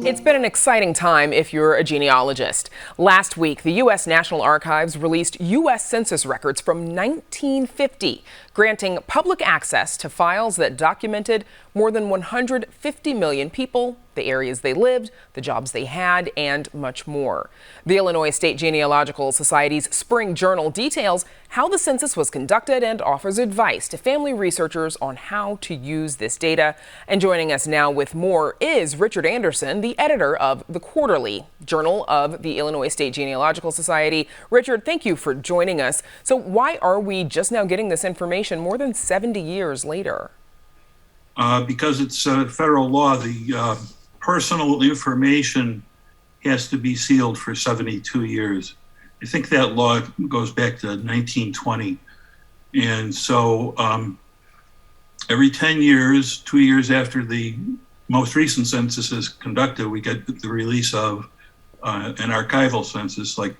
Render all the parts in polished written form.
It's been an exciting time if you're a genealogist. Last week, the U.S. National Archives released U.S. Census records from 1950, granting public access to files that documented more than 150 million people, the areas they lived, the jobs they had, and much more. The Illinois State Genealogical Society's Spring Journal details how the census was conducted and offers advice to family researchers on how to use this data. And joining us now with more is Richard Anderson, the editor of the Quarterly Journal of the Illinois State Genealogical Society. Richard, thank you for joining us. So why are we just now getting this information more than 70 years later? Because it's federal law. The personal information has to be sealed for 72 years. I think that law goes back to 1920. And so every 10 years, 2 years after the most recent census is conducted, we get the release of an archival census, like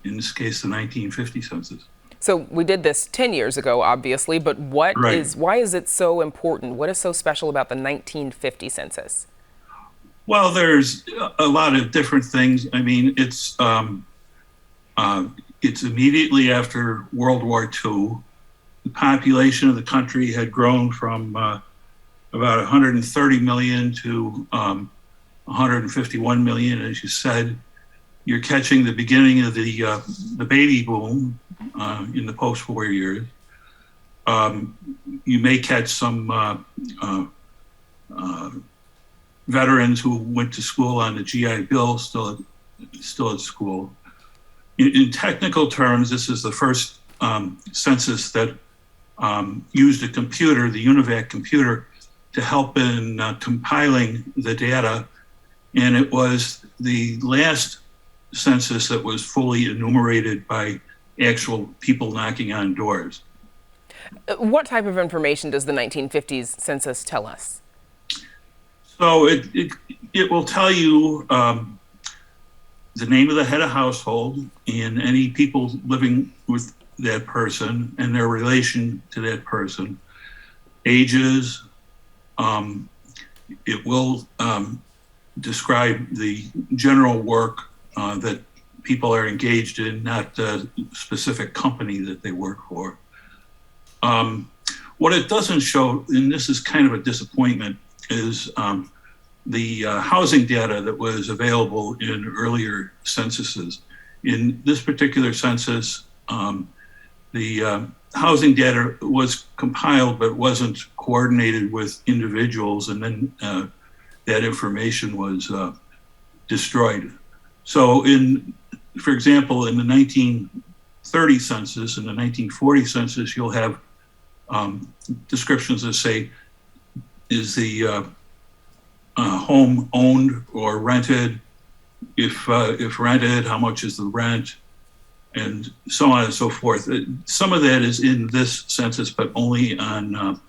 in this case, the 1950 census. So we did this 10 years ago, obviously, but why is it so important? What is so special about the 1950 census? Well, there's a lot of different things. I mean, it's immediately after World War II. The population of the country had grown from about 130 million to 151 million, as you said. You're catching the beginning of the baby boom in the post-war years. You may catch some veterans who went to school on the GI Bill still at school. In technical terms, this is the first census that used a computer, the UNIVAC computer, to help in compiling the data. And it was the last census that was fully enumerated by actual people knocking on doors. What type of information does the 1950s census tell us? So it will tell you the name of the head of household and any people living with that person and their relation to that person, ages. It will describe the general work that people are engaged in, not the specific company that they work for. What it doesn't show, and this is kind of a disappointment, is the housing data that was available in earlier censuses. In this particular census, the housing data was compiled but wasn't coordinated with individuals, and then that information was destroyed. So for example, in the 1930 census and the 1940 census, you'll have descriptions that say, is the home owned or rented? If rented, how much is the rent? And so on and so forth. Some of that is in this census, but only on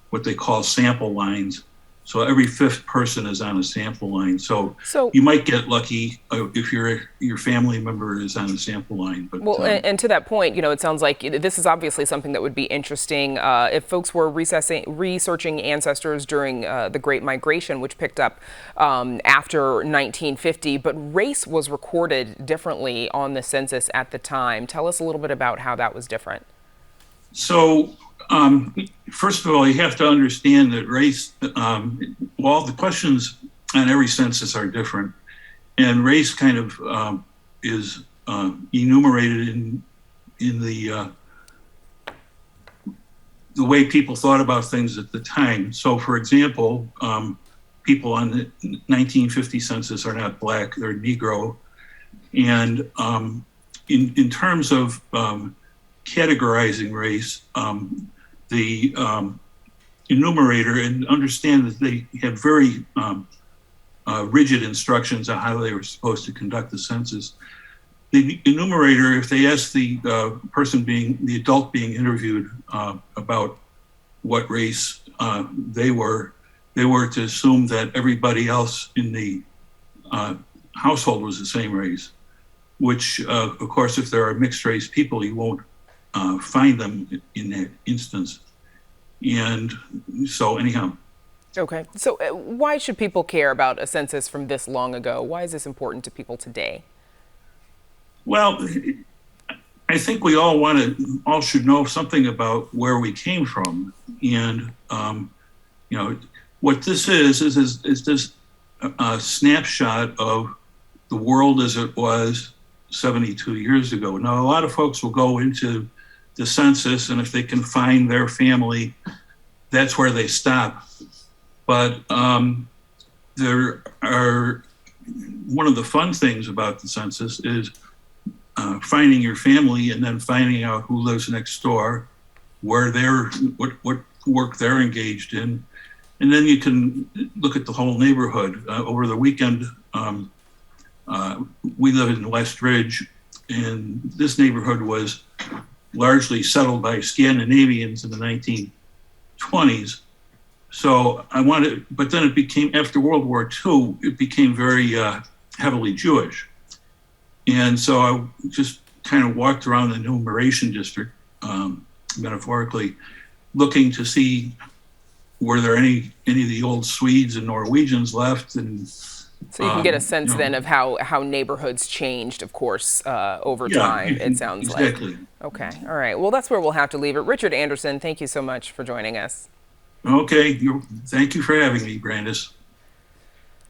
what they call sample lines. So every fifth person is on a sample line. So you might get lucky if your family member is on a sample line. But and to that point, it sounds like this is obviously something that would be interesting if folks were researching ancestors during the Great Migration, which picked up after 1950. But race was recorded differently on the census at the time. Tell us a little bit about how that was different. So. First of all, you have to understand that race, well, the questions on every census are different, and race kind of is enumerated in the way people thought about things at the time. So, for example, people on the 1950 census are not Black, they're Negro. And in terms of categorizing race, the enumerator, and understand that they had very rigid instructions on how they were supposed to conduct the census. The enumerator, if they asked the adult being interviewed about what race they were to assume that everybody else in the household was the same race, which, of course, if there are mixed race people, you won't find them in that instance. And so anyhow. Okay. So why should people care about a census from this long ago? Why is this important to people today? Well, I think we all should know something about where we came from, and what this is this a snapshot of the world as it was 72 years ago. Now, a lot of folks will go into the census, and if they can find their family, that's where they stop. But there are one of the fun things about the census is finding your family and then finding out who lives next door, what work they're engaged in, and then you can look at the whole neighborhood. Over the weekend, we live in West Ridge, and this neighborhood was largely settled by Scandinavians in the 1920s. So but then it became, after World War II, it became very heavily Jewish. And so I just kind of walked around the enumeration district, metaphorically, looking to see were there any of the old Swedes and Norwegians left. And so you can get a sense then of how neighborhoods changed, of course, over time, it sounds exactly. like. Okay. All right. Well, that's where we'll have to leave it. Richard Anderson, thank you so much for joining us. Okay. Thank you for having me, Brandis.